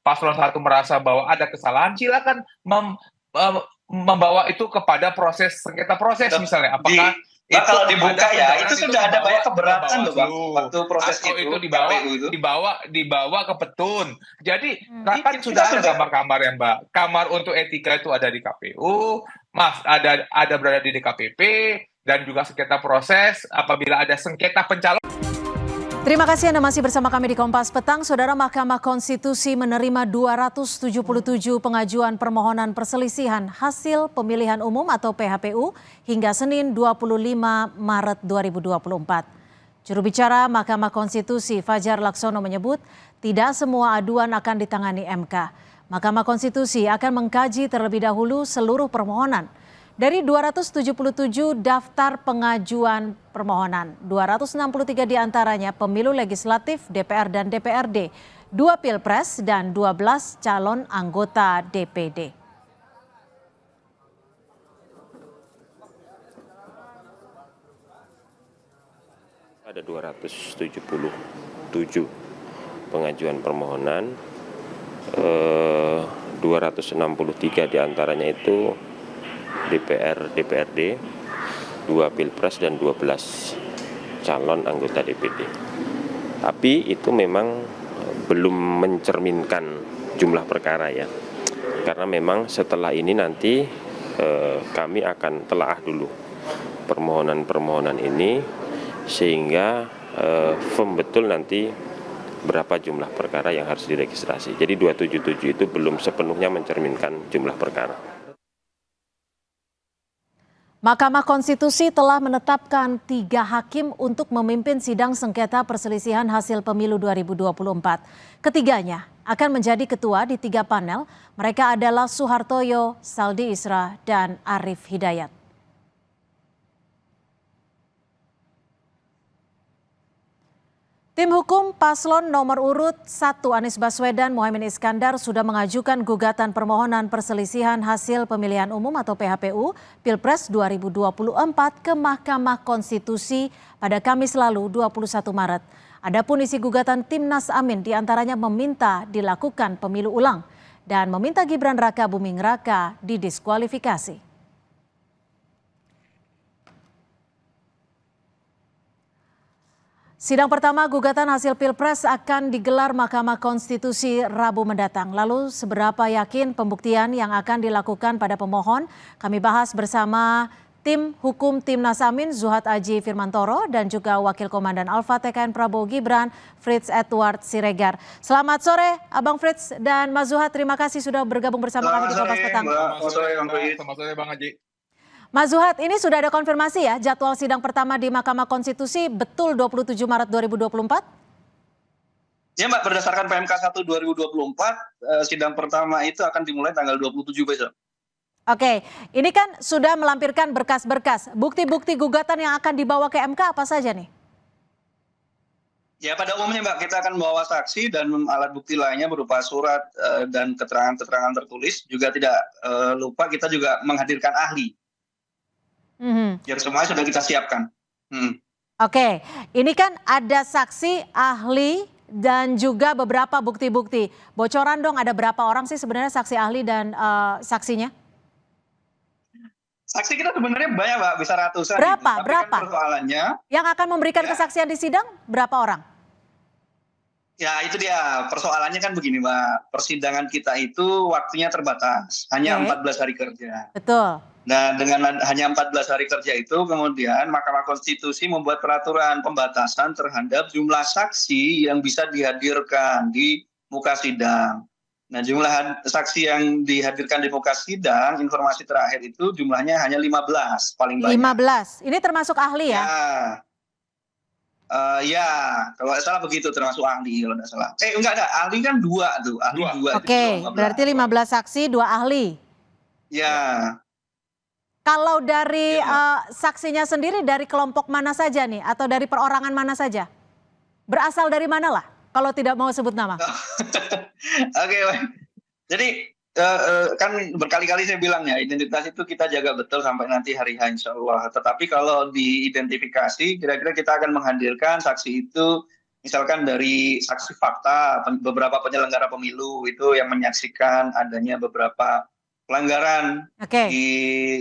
paslon 1 merasa bahwa ada kesalahan, silakan membawa itu kepada proses sengketa proses misalnya. Apakah kalau dibuka ya, itu sudah ada banyak keberatan loh Bang, waktu proses atau itu dibawa ke petun. Jadi kan sudah ada kamar-kamar ya Mbak. Kamar untuk etika itu ada di KPU, ada berada di DKPP, dan juga sengketa proses apabila ada sengketa pencalonan. Terima kasih Anda masih bersama kami di Kompas Petang. Saudara, Mahkamah Konstitusi menerima 277 pengajuan permohonan perselisihan hasil pemilihan umum atau PHPU hingga Senin 25 Maret 2024. Juru bicara Mahkamah Konstitusi Fajar Laksono menyebut tidak semua aduan akan ditangani MK. Mahkamah Konstitusi akan mengkaji terlebih dahulu seluruh permohonan. Dari 277 daftar pengajuan permohonan, 263 diantaranya pemilu legislatif DPR dan DPRD, 2 pilpres dan 12 calon anggota DPD. Ada 277 pengajuan permohonan, 263 diantaranya itu DPR, DPRD, 2 pilpres dan 12 calon anggota DPD. Tapi itu memang belum mencerminkan jumlah perkara ya. Karena memang setelah ini nanti kami akan telaah dulu permohonan-permohonan ini sehingga firm betul nanti berapa jumlah perkara yang harus diregistrasi. Jadi 277 itu belum sepenuhnya mencerminkan jumlah perkara. Mahkamah Konstitusi telah menetapkan 3 hakim untuk memimpin sidang sengketa perselisihan hasil pemilu 2024. Ketiganya akan menjadi ketua di 3 panel. Mereka adalah Suhartoyo, Saldi Isra, dan Arief Hidayat. Tim hukum paslon nomor urut 1 Anies Baswedan Muhaimin Iskandar sudah mengajukan gugatan permohonan perselisihan hasil pemilihan umum atau PHPU Pilpres 2024 ke Mahkamah Konstitusi pada Kamis lalu 21 Maret. Adapun isi gugatan Timnas Amin diantaranya meminta dilakukan pemilu ulang dan meminta Gibran Raka Buming Raka didiskualifikasi. Sidang pertama gugatan hasil Pilpres akan digelar Mahkamah Konstitusi Rabu mendatang. Lalu seberapa yakin pembuktian yang akan dilakukan pada pemohon? Kami bahas bersama tim hukum Timnas Amin Zuhad Aji Firmantoro dan juga Wakil Komandan Alfa TKN Prabowo Gibran Fritz Edward Siregar. Selamat sore Abang Fritz dan Mas Zuhad, terima kasih sudah bergabung bersama kami di Kompas Petang. Selamat sore Bang Haji. Mas Zuhad, ini sudah ada konfirmasi ya jadwal sidang pertama di Mahkamah Konstitusi betul 27 Maret 2024? Ya Mbak, berdasarkan PMK 1 2024, sidang pertama itu akan dimulai tanggal 27 besok. Oke, ini kan sudah melampirkan berkas-berkas. Bukti-bukti gugatan yang akan dibawa ke MK apa saja nih? Ya pada umumnya Mbak, kita akan membawa saksi dan alat bukti lainnya berupa surat dan keterangan-keterangan tertulis. Juga tidak lupa kita juga menghadirkan ahli. Yang semuanya sudah kita siapkan. Oke, ini kan ada saksi, ahli, dan juga beberapa bukti-bukti. Bocoran dong, ada berapa orang sih sebenarnya saksi ahli dan saksinya? Saksi kita sebenarnya banyak Mbak, bisa ratusan. Berapa? Tapi Berapa? Kan persoalannya, yang akan memberikan kesaksian di sidang berapa orang? Ya itu dia, persoalannya kan begini Mbak, persidangan kita itu waktunya terbatas, hanya 14 hari kerja. Betul. Nah dengan hanya 14 hari kerja itu kemudian Mahkamah Konstitusi membuat peraturan pembatasan terhadap jumlah saksi yang bisa dihadirkan di muka sidang. Nah jumlah saksi yang dihadirkan di muka sidang, informasi terakhir itu jumlahnya hanya 15 paling banyak. 15, ini termasuk ahli ya? Ya, kalau nggak salah begitu termasuk ahli kalau nggak salah. Enggak, ahli kan 2 tuh, ahli 2. Oke, berarti 15 saksi, 2 ahli. Ya. Kalau dari saksinya sendiri dari kelompok mana saja nih? Atau dari perorangan mana saja? Berasal dari mana lah? Kalau tidak mau sebut nama. Oke, jadi kan berkali-kali saya bilang ya, identitas itu kita jaga betul sampai nanti hari H insya Allah. Tetapi kalau diidentifikasi, kira-kira kita akan menghadirkan saksi itu misalkan dari saksi fakta, beberapa penyelenggara pemilu itu yang menyaksikan adanya beberapa pelanggaran di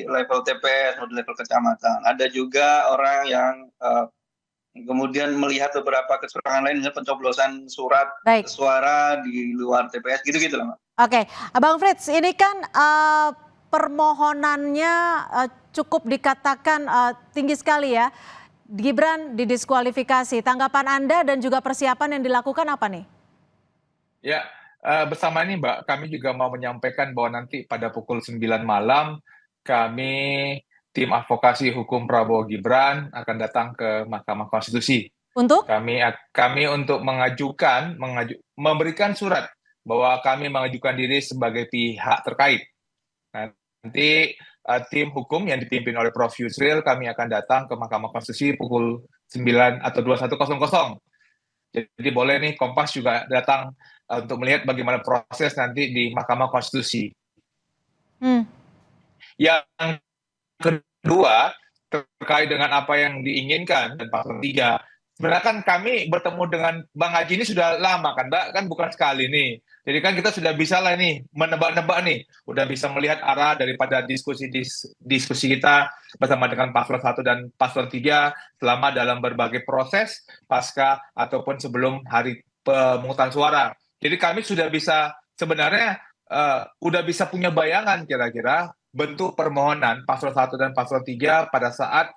level TPS atau di level kecamatan. Ada juga orang yang kemudian melihat beberapa kecurangan lain, misalnya pencoblosan surat suara di luar TPS, gitu-gitu lah, Mbak. Oke, Bang Frits, ini kan permohonannya cukup dikatakan tinggi sekali ya. Gibran didiskualifikasi. Tanggapan Anda dan juga persiapan yang dilakukan apa nih? Ya, bersama ini Mbak, kami juga mau menyampaikan bahwa nanti pada pukul 9 malam kami tim advokasi hukum Prabowo Gibran akan datang ke Mahkamah Konstitusi. Untuk? Kami untuk memberikan surat bahwa kami mengajukan diri sebagai pihak terkait. Nanti tim hukum yang dipimpin oleh Prof. Yusril, kami akan datang ke Mahkamah Konstitusi pukul 9 atau 21.00. Jadi boleh nih Kompas juga datang untuk melihat bagaimana proses nanti di Mahkamah Konstitusi. Yang kedua, terkait dengan apa yang diinginkan dan paslon 3. Sebenarnya kan kami bertemu dengan Bang Haji ini sudah lama kan, Mbak, kan bukan sekali nih. Jadi kan kita sudah bisa lah nih menebak-nebak nih, udah bisa melihat arah daripada diskusi kita bersama dengan paslon 1 dan paslon 3 selama dalam berbagai proses pasca ataupun sebelum hari pemungutan suara. Jadi kami sudah bisa sebenarnya udah bisa punya bayangan kira-kira bentuk permohonan paslon 1 dan paslon 3 pada saat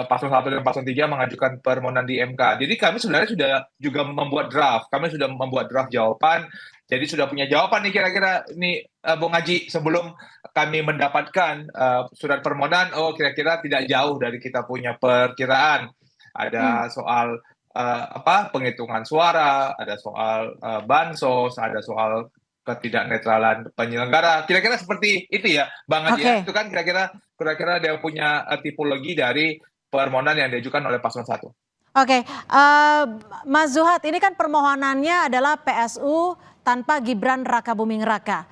paslon 1 dan paslon 3 mengajukan permohonan di MK. Jadi kami sebenarnya sudah juga membuat draft. Kami sudah membuat draft jawaban. Jadi sudah punya jawaban nih kira-kira nih Bung Haji sebelum kami mendapatkan surat permohonan. Oh kira-kira tidak jauh dari kita punya perkiraan. Ada soal penghitungan suara, ada soal bansos, ada soal ketidaknetralan penyelenggara. Kira-kira seperti itu ya, Bang Haji. Ya? Itu kan kira-kira dia punya tipologi dari permohonan yang diajukan oleh paslon 1. Oke, Mas Zuhad, ini kan permohonannya adalah PSU tanpa Gibran Rakabuming Raka.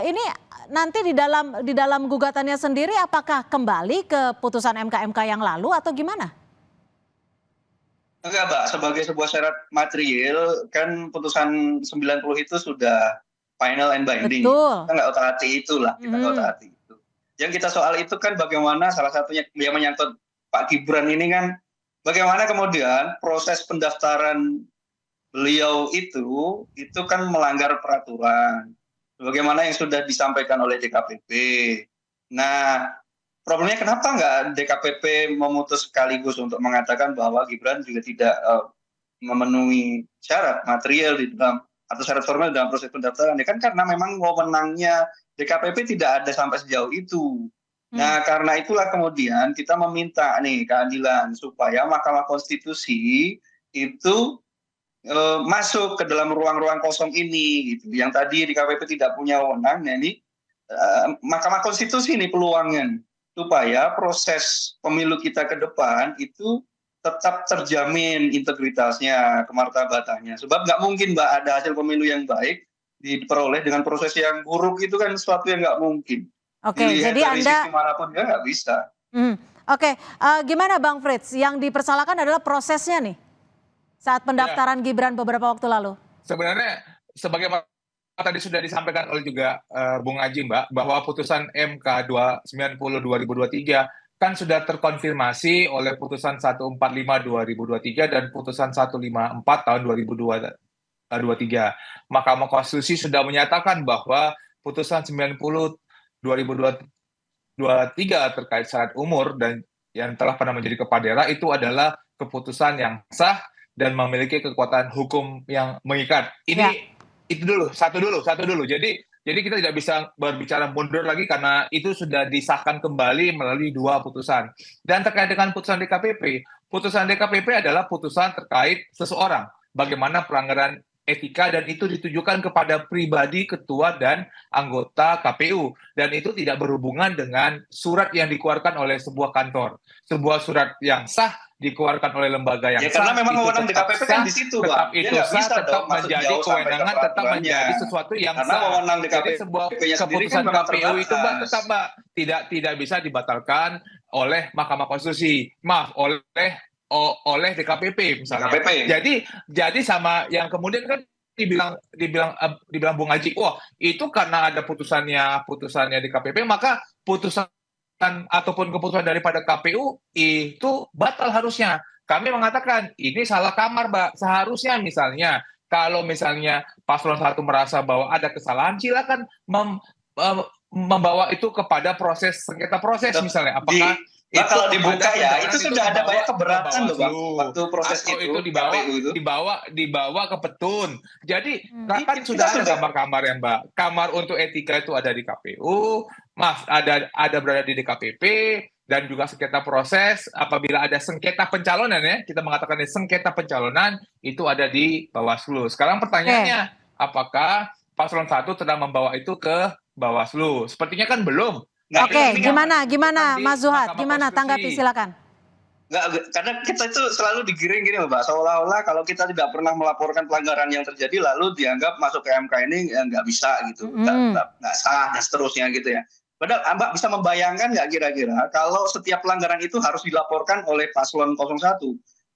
Ini nanti di dalam gugatannya sendiri apakah kembali ke putusan MK yang lalu atau gimana? Enggak, Mbak. Sebagai sebuah syarat material, kan putusan 90 itu sudah final and binding. Betul. Kita nggak otak-atik itulah. Kita nggak otak-atik itu. Yang kita soal itu kan bagaimana salah satunya yang menyangkut Pak Gibran ini kan, bagaimana kemudian proses pendaftaran beliau itu kan melanggar peraturan. Bagaimana yang sudah disampaikan oleh DKPP. Nah, problemnya kenapa nggak DKPP memutus sekaligus untuk mengatakan bahwa Gibran juga tidak memenuhi syarat material di dalam atau syarat formal dalam proses pendaftaran? Ya kan karena memang wewenangnya DKPP tidak ada sampai sejauh itu. Nah karena itulah kemudian kita meminta nih keadilan supaya Mahkamah Konstitusi itu masuk ke dalam ruang-ruang kosong ini, gitu. Yang tadi DKPP tidak punya wewenang, nah ini Mahkamah Konstitusi ini peluangnya supaya proses pemilu kita ke depan itu tetap terjamin integritasnya, kemartabatannya. Sebab nggak mungkin Mbak ada hasil pemilu yang baik diperoleh dengan proses yang buruk, itu kan sesuatu yang nggak mungkin. Oke, jadi Anda manapun ya nggak bisa. Oke, gimana Bang Frits? Yang dipersalahkan adalah prosesnya nih saat pendaftaran Gibran beberapa waktu lalu. Sebenarnya sebagai tadi sudah disampaikan oleh juga Bung Haji, Mbak, bahwa putusan MK 290/2023 kan sudah terkonfirmasi oleh putusan 145/2023 dan putusan 154 tahun 2023. Mahkamah Konstitusi sudah menyatakan bahwa putusan 90/2023 terkait syarat umur dan yang telah pernah menjadi kepala daerah itu adalah keputusan yang sah dan memiliki kekuatan hukum yang mengikat. Itu dulu, satu dulu. Jadi kita tidak bisa berbicara mundur lagi karena itu sudah disahkan kembali melalui 2 putusan. Dan terkait dengan putusan DKPP adalah putusan terkait seseorang. Bagaimana pelanggaran etika dan itu ditujukan kepada pribadi ketua dan anggota KPU. Dan itu tidak berhubungan dengan surat yang dikeluarkan oleh sebuah kantor. Sebuah surat yang sah dikeluarkan oleh lembaga yang sah. Karena memang wewenang DKPP kan di situ, Pak. Itu sah, tetap menjadi kewenangan, tetap menjadi sesuatu yang sah. Jadi sebuah keputusan KPU itu, Mbak, tetap, Mbak, tidak bisa dibatalkan oleh Mahkamah Konstitusi, maaf oleh DKPP misalnya. DKPP. Jadi sama yang kemudian kan dibilang Bung Haji, wah itu karena ada putusannya DKPP maka putusan ataupun keputusan daripada KPU itu batal harusnya. Kami mengatakan ini salah kamar, Mbak. Seharusnya misalnya kalau misalnya paslon 1 merasa bahwa ada kesalahan, silakan membawa itu kepada proses sengketa proses misalnya. Apakah kalau dibuka ya itu sudah ada banyak keberatan loh Bang waktu proses itu dibawa ke petun. Jadi kan sudah ada kamar-kamar ya Mbak. Kamar untuk etika itu ada di KPU, ada berada di DKPP, dan juga sengketa proses apabila ada sengketa pencalonan ya, kita mengatakan sengketa pencalonan itu ada di Bawaslu. Sekarang pertanyaannya, apakah paslon 1 telah membawa itu ke Bawaslu? Sepertinya kan belum. Oke, gimana Mas Zuhad? Gimana tanggapi, silakan. Karena kita itu selalu digiring gini Mbak, seolah-olah kalau kita tidak pernah melaporkan pelanggaran yang terjadi lalu dianggap masuk ke MK ini nggak bisa gitu, nggak sah dan seterusnya gitu ya. Padahal Mbak bisa membayangkan nggak kira-kira kalau setiap pelanggaran itu harus dilaporkan oleh paslon 01.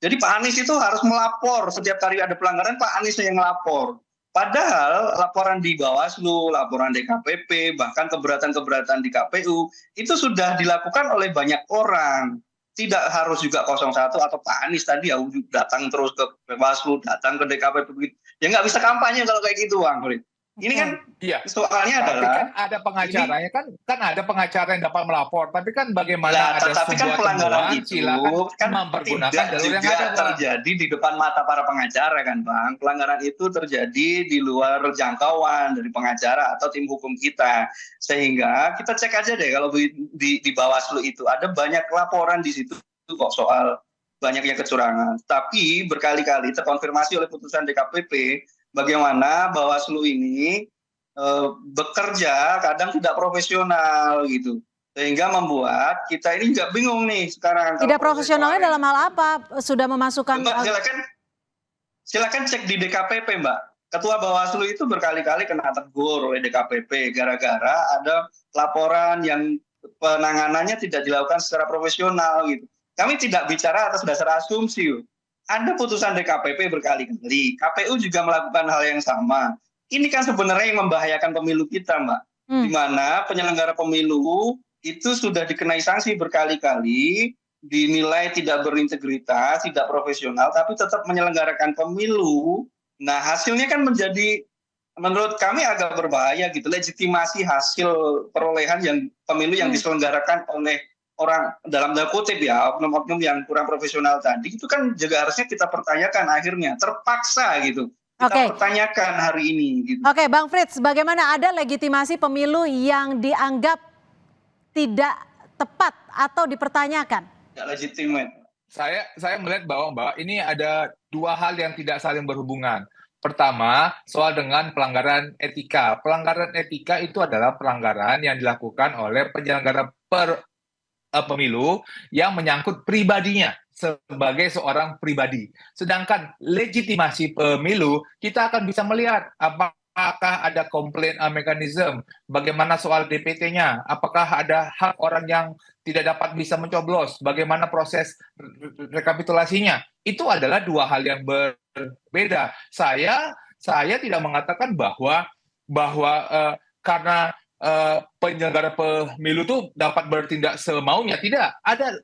Jadi Pak Anies itu harus melapor setiap kali ada pelanggaran, Pak Anies yang melapor. Padahal laporan di Bawaslu, laporan DKPP, bahkan keberatan-keberatan di KPU itu sudah dilakukan oleh banyak orang. Tidak harus juga 01 atau Pak Anies tadi ya datang terus ke Bawaslu, datang ke DKPP. Ya nggak bisa kampanye kalau kayak gitu, Bang. Ini kan soalnya adalah kan ada pengacaranya kan ada pengacara yang dapat melapor, tapi kan bagaimana ada tapi kan pelanggaran itu kan mempergunakan tidak juga terjadi di depan mata para pengacara kan Bang. Pelanggaran itu terjadi di luar jangkauan dari pengacara atau tim hukum kita, sehingga kita cek aja deh kalau di Bawaslu itu ada banyak laporan di situ kok soal banyaknya kecurangan, tapi berkali-kali terkonfirmasi oleh putusan DKPP bagaimana Bawaslu ini bekerja kadang tidak profesional gitu, sehingga membuat kita ini nggak bingung nih sekarang. Tidak profesionalnya dalam hal apa? Sudah memasukkan? Mbak, silakan cek di DKPP Mbak. Ketua Bawaslu itu berkali-kali kena tegur oleh DKPP gara-gara ada laporan yang penanganannya tidak dilakukan secara profesional gitu. Kami tidak bicara atas dasar asumsi. Ada putusan DKPP berkali-kali, KPU juga melakukan hal yang sama. Ini kan sebenarnya yang membahayakan pemilu kita, Mbak. Di mana penyelenggara pemilu itu sudah dikenai sanksi berkali-kali, dinilai tidak berintegritas, tidak profesional, tapi tetap menyelenggarakan pemilu. Nah, hasilnya kan menjadi, menurut kami agak berbahaya gitu. Legitimasi hasil perolehan yang pemilu yang diselenggarakan oleh orang dalam tanda kutip ya, oknum-oknum yang kurang profesional tadi itu kan juga harusnya kita pertanyakan, akhirnya terpaksa gitu kita pertanyakan hari ini gitu. Oke, Bang Frits, bagaimana ada legitimasi pemilu yang dianggap tidak tepat atau dipertanyakan? Tidak legitimate. Saya melihat bahwa Mbak, ini ada dua hal yang tidak saling berhubungan. Pertama, soal dengan pelanggaran etika. Pelanggaran etika itu adalah pelanggaran yang dilakukan oleh penyelenggara pemilu yang menyangkut pribadinya sebagai seorang pribadi. Sedangkan legitimasi pemilu, kita akan bisa melihat apakah ada komplain mekanisme, bagaimana soal DPT-nya, apakah ada hak orang yang tidak dapat bisa mencoblos, bagaimana proses rekapitulasinya. Itu adalah dua hal yang berbeda. Saya tidak mengatakan bahwa karena penyelenggara pemilu itu dapat bertindak semaunya. Tidak, ada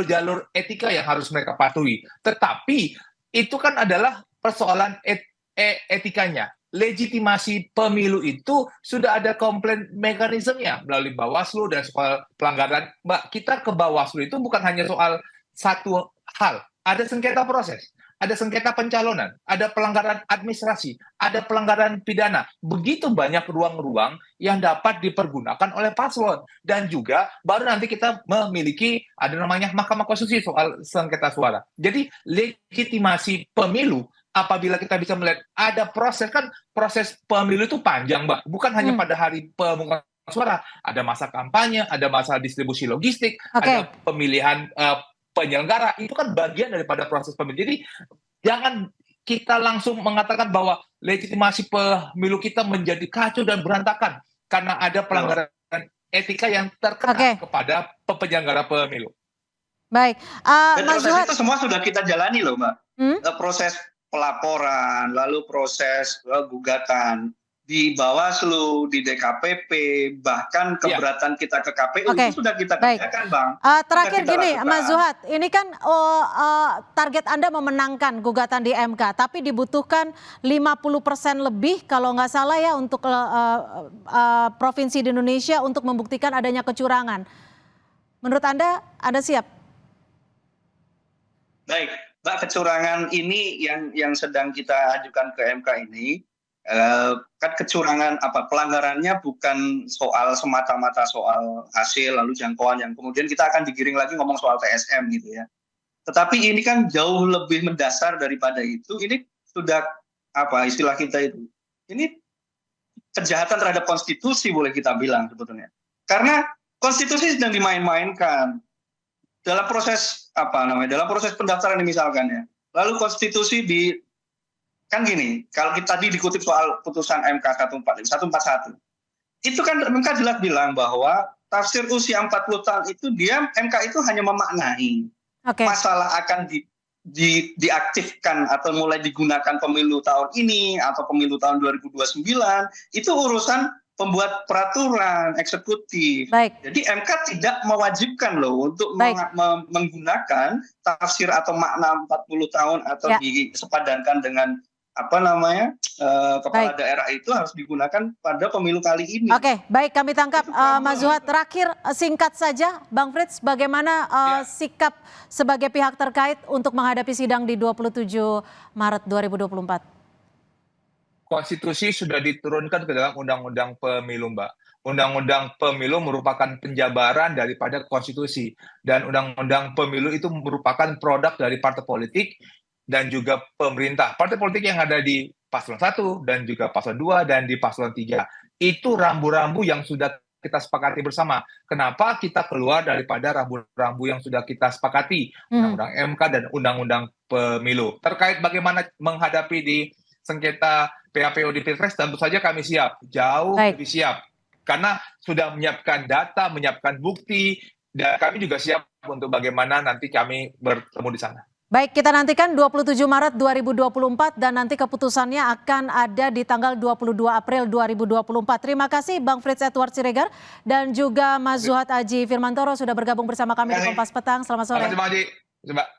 jalur etika yang harus mereka patuhi. Tetapi itu kan adalah persoalan etikanya. Legitimasi pemilu itu sudah ada komplain mekanismenya melalui Bawaslu dan soal pelanggaran. Mbak, kita ke Bawaslu itu bukan hanya soal satu hal. Ada sengketa proses, ada sengketa pencalonan, ada pelanggaran administrasi, ada pelanggaran pidana. Begitu banyak ruang-ruang yang dapat dipergunakan oleh paslon. Dan juga baru nanti kita memiliki ada namanya Mahkamah Konstitusi soal sengketa suara. Jadi legitimasi pemilu apabila kita bisa melihat ada proses, kan proses pemilu itu panjang Mbak. Bukan hanya pada hari pemungutan suara, ada masa kampanye, ada masa distribusi logistik, ada pemilihan penyelenggara, itu kan bagian daripada proses pemilu. Jadi jangan kita langsung mengatakan bahwa legitimasi pemilu kita menjadi kacau dan berantakan karena ada pelanggaran etika yang terkena kepada penyelenggara pemilu. Baik, Dan Mas proses Zuhad. itu semua sudah kita jalani loh, Mbak. Proses pelaporan, lalu proses gugatan di Bawaslu, di DKPP, bahkan keberatan kita ke KPU itu sudah kita kerjakan, Bang. Terakhir Sudah kita gini, lakukan. Mas Zuhad, ini kan target Anda memenangkan gugatan di MK, tapi dibutuhkan 50% lebih kalau nggak salah ya untuk provinsi di Indonesia untuk membuktikan adanya kecurangan. Menurut Anda siap? Baik, Mbak, kecurangan ini yang sedang kita ajukan ke MK ini, kan kecurangan pelanggarannya bukan soal semata-mata soal hasil lalu jangkauan yang kemudian kita akan digiring lagi ngomong soal TSM gitu ya. Tetapi ini kan jauh lebih mendasar daripada itu. Ini sudah istilah kita itu. Ini kejahatan terhadap konstitusi boleh kita bilang sebetulnya. Karena konstitusi sedang dimain-mainkan. Dalam proses dalam proses pendaftaran misalkan ya. Lalu konstitusi kan gini, kalau kita tadi dikutip soal putusan MK 141. Itu kan MK jelas bilang bahwa tafsir usia 40 tahun itu MK itu hanya memaknai masalah akan diaktifkan atau mulai digunakan pemilu tahun ini atau pemilu tahun 2029 itu urusan pembuat peraturan eksekutif. Baik. Jadi MK tidak mewajibkan loh untuk menggunakan tafsir atau makna 40 tahun atau disepadankan dengan kepala daerah itu harus digunakan pada pemilu kali ini. Oke, baik, kami tangkap Mas Zuhad. Terakhir singkat saja, Bang Frits, bagaimana sikap sebagai pihak terkait untuk menghadapi sidang di 27 Maret 2024? Konstitusi sudah diturunkan ke dalam Undang-Undang Pemilu, Mbak. Undang-Undang Pemilu merupakan penjabaran daripada konstitusi. Dan Undang-Undang Pemilu itu merupakan produk dari partai politik dan juga pemerintah. Partai politik yang ada di Paslon 1 dan juga Paslon 2 dan di Paslon 3. Itu rambu-rambu yang sudah kita sepakati bersama. Kenapa kita keluar daripada rambu-rambu yang sudah kita sepakati? Undang-Undang MK dan Undang-Undang Pemilu. Terkait bagaimana menghadapi di sengketa PHPU di Pilpres, tentu saja kami siap, jauh lebih siap. Karena sudah menyiapkan data, menyiapkan bukti, dan kami juga siap untuk bagaimana nanti kami bertemu di sana. Baik, kita nantikan 27 Maret 2024 dan nanti keputusannya akan ada di tanggal 22 April 2024. Terima kasih Bang Frits Edward Siregar dan juga Mas Zuhad Aji Firmantoro sudah bergabung bersama kami di Kompas Petang. Selamat sore. Terima kasih, Mbak.